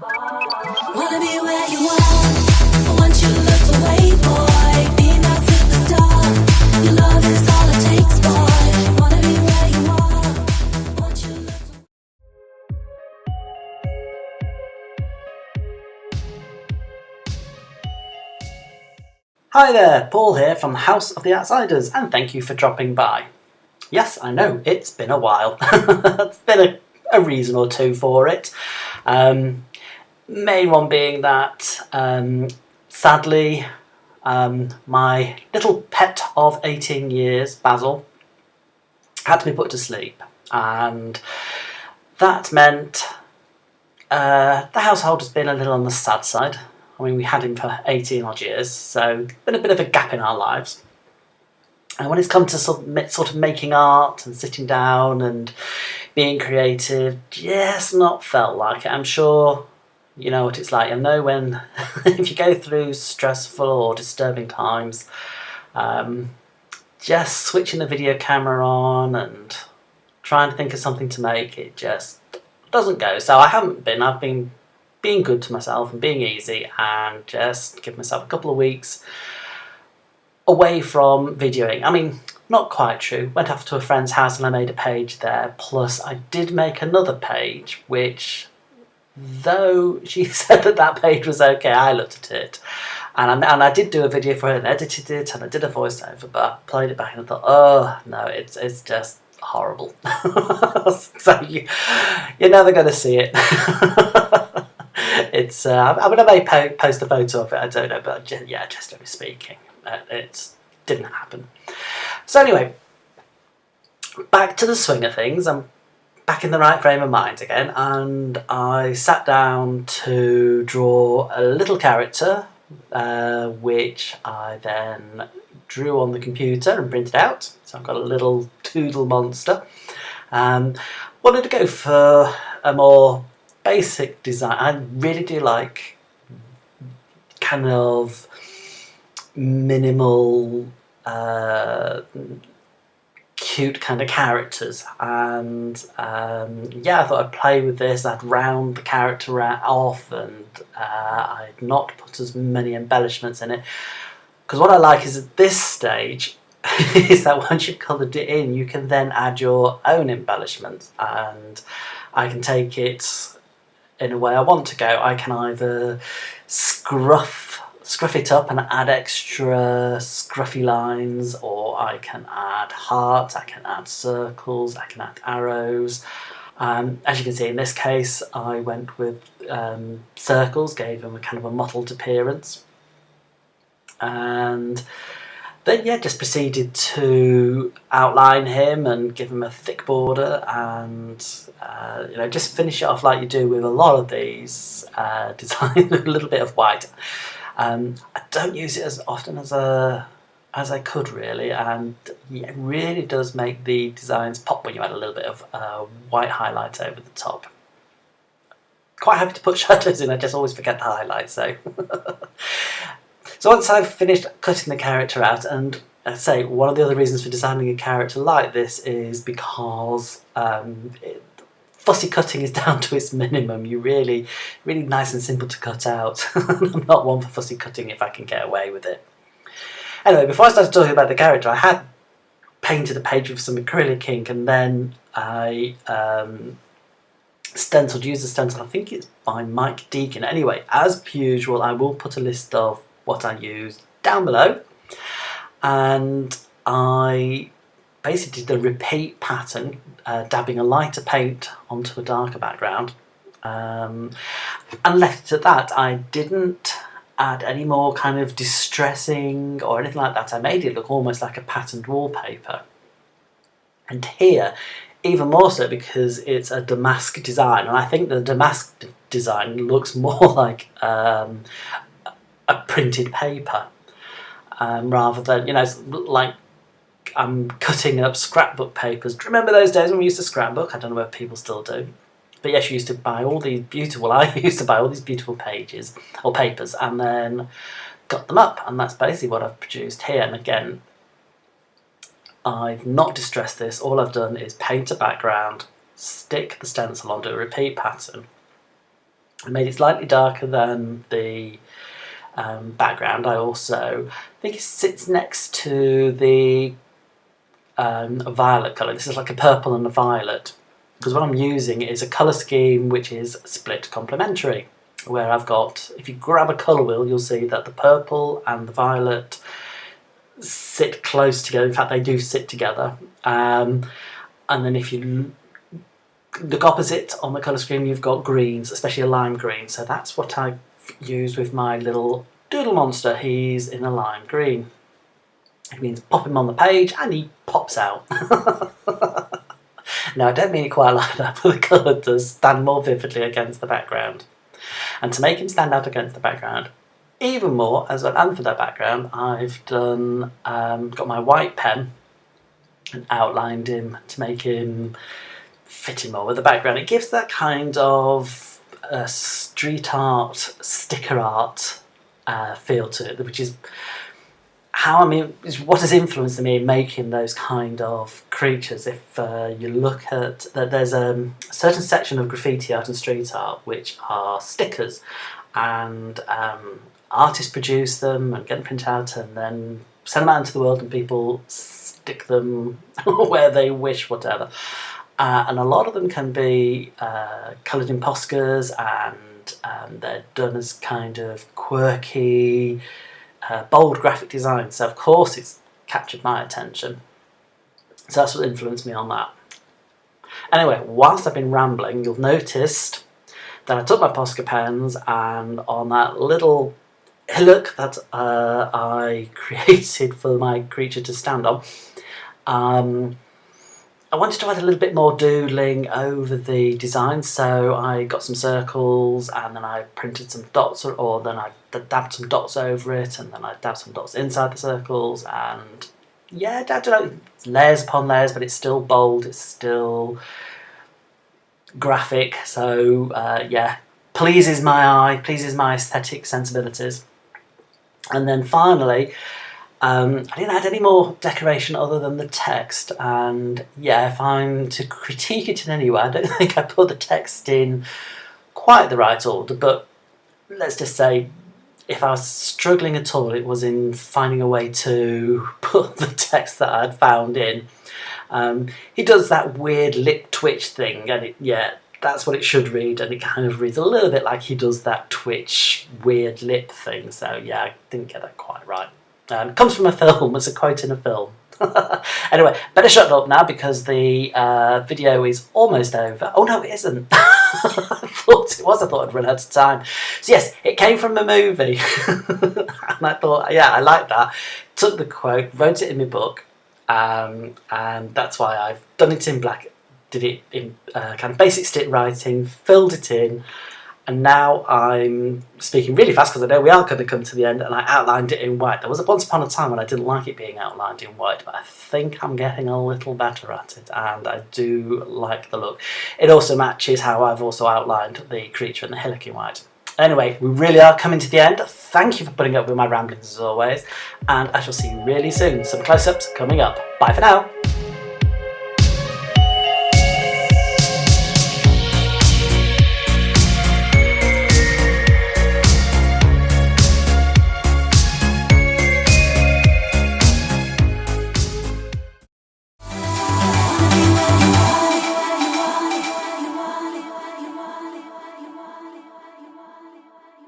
Wanna be where you are, I want you to look away, boy. Be my superstar, your love is all it takes, boy. Wanna be where you are, I want you to look. Hi there, Paul here from the House of the Outsiders, and thank you for dropping by. Yes, I know, it's been a while. It's been a reason or two for it. Main one being that, sadly, my little pet of 18 years, Basil, had to be put to sleep. And that meant the household has been a little on the sad side. I mean, we had him for 18 odd years, so been a bit of a gap in our lives. And when it's come to sort of making art and sitting down and being creative, just not felt like it. I'm sure you know what it's like. I know when, if you go through stressful or disturbing times, just switching the video camera on and trying to think of something to make, it just doesn't go. So I've been being good to myself and being easy and just give myself a couple of weeks away from videoing. I mean, not quite true. Went off to a friend's house and I made a page there. Plus I did make another page, which, though she said that page was okay, I looked at it. And I did do a video for her and edited it and I did a voiceover, but I played it back and I thought, oh no, it's just horrible. So you're never going to see it. It's I mean, I may post a photo of it, I don't know, but yeah, generally speaking, it didn't happen. So anyway, back to the swing of things. I'm back in the right frame of mind again, and I sat down to draw a little character, which I then drew on the computer and printed out. So I've got a little toodle monster. Wanted to go for a more basic design. I really do like kind of minimal, cute kind of characters, and yeah, I thought I'd play with this. I'd round the character off, and I'd not put as many embellishments in it, because what I like is at this stage is that once you've coloured it in, you can then add your own embellishments, and I can take it in a way I want to go. I can either scruff it up and add extra scruffy lines, or I can add hearts, I can add circles, I can add arrows. As you can see in this case, I went with circles, gave them a kind of a mottled appearance, and then yeah, just proceeded to outline him and give him a thick border, and you know, just finish it off like you do with a lot of these designs, with a little bit of white. I don't use it as often as I could really, and yeah, it really does make the designs pop when you add a little bit of white highlight over the top. Quite happy to put shadows in, I just always forget the highlights, so. So once I've finished cutting the character out, and I say one of the other reasons for designing a character like this is because fussy cutting is down to its minimum. You really nice and simple to cut out. I'm not one for fussy cutting if I can get away with it. Anyway, before I started talking about the character, I had painted a page with some acrylic ink, and then I used a stencil, I think it's by Mike Deakin. Anyway, as per usual, I will put a list of what I used down below, and I basically did a repeat pattern, dabbing a lighter paint onto a darker background, and left it at that. I didn't add any more kind of distressing or anything like that. I made it look almost like a patterned wallpaper. And here, even more so, because it's a damask design, and I think the damask design looks more like a printed paper, rather than, you know, like I'm cutting up scrapbook papers. Do you remember those days when we used to scrapbook? I don't know whether people still do. But yes, you used to buy all these beautiful, I used to buy all these beautiful pages, or papers, and then cut them up, and that's basically what I've produced here. And again, I've not distressed this. All I've done is paint a background, stick the stencil onto a repeat pattern, I made it slightly darker than the background. I also think it sits next to the violet colour. This is like a purple and a violet, because what I'm using is a colour scheme which is split complementary, where I've got, if you grab a colour wheel, you'll see that the purple and the violet sit close together. In fact, they do sit together. And then if you look opposite on the colour scheme, you've got greens, especially a lime green. So that's what I use with my little doodle monster. He's in a lime green. It means pop him on the page and he pops out. Now, I don't mean it quite like that, but the colour does stand more vividly against the background. And to make him stand out against the background even more, as well, and for that background, I've done got my white pen and outlined him to make him fit in more with the background. It gives that kind of street art, sticker art feel to it, which is is what has influenced me in making those kind of creatures. If you look at that, there's a certain section of graffiti art and street art which are stickers, and artists produce them and get them printed out and then send them out into the world, and people stick them where they wish, whatever. And a lot of them can be coloured in Poscas, and they're done as kind of quirky, bold graphic design. So of course it's captured my attention. So that's what influenced me on that. Anyway, whilst I've been rambling, you've noticed that I took my Posca pens, and on that little hillock that I created for my creature to stand on, I wanted to add a little bit more doodling over the design, so I got some circles, and then I printed some dots, or then I dabbed some dots over it, and then I dabbed some dots inside the circles, and yeah, I don't know, it's layers upon layers, but it's still bold, it's still graphic, so yeah, pleases my eye, pleases my aesthetic sensibilities. And then finally, I didn't add any more decoration other than the text, and yeah, if I'm to critique it in any way, I don't think I put the text in quite the right order, but let's just say if I was struggling at all, it was in finding a way to put the text that I'd found in. He does that weird lip twitch thing, and yeah, that's what it should read, and it kind of reads a little bit like he does that twitch weird lip thing, so yeah, I didn't get that quite right. It comes from a film, it's a quote in a film. Anyway, better shut up now because the video is almost over. Oh no, it isn't. I thought it was, I thought I'd run out of time. So yes, it came from a movie. And I thought, yeah, I like that. Took the quote, wrote it in my book, and that's why I've done it in black. Did it in kind of basic stick writing, filled it in, and now I'm speaking really fast because I know we are going to come to the end, and I outlined it in white. There was once upon a time when I didn't like it being outlined in white, but I think I'm getting a little better at it, and I do like the look. It also matches how I've also outlined the creature and the hillock in white. Anyway, we really are coming to the end. Thank you for putting up with my ramblings as always, and I shall see you really soon. Some close-ups coming up. Bye for now.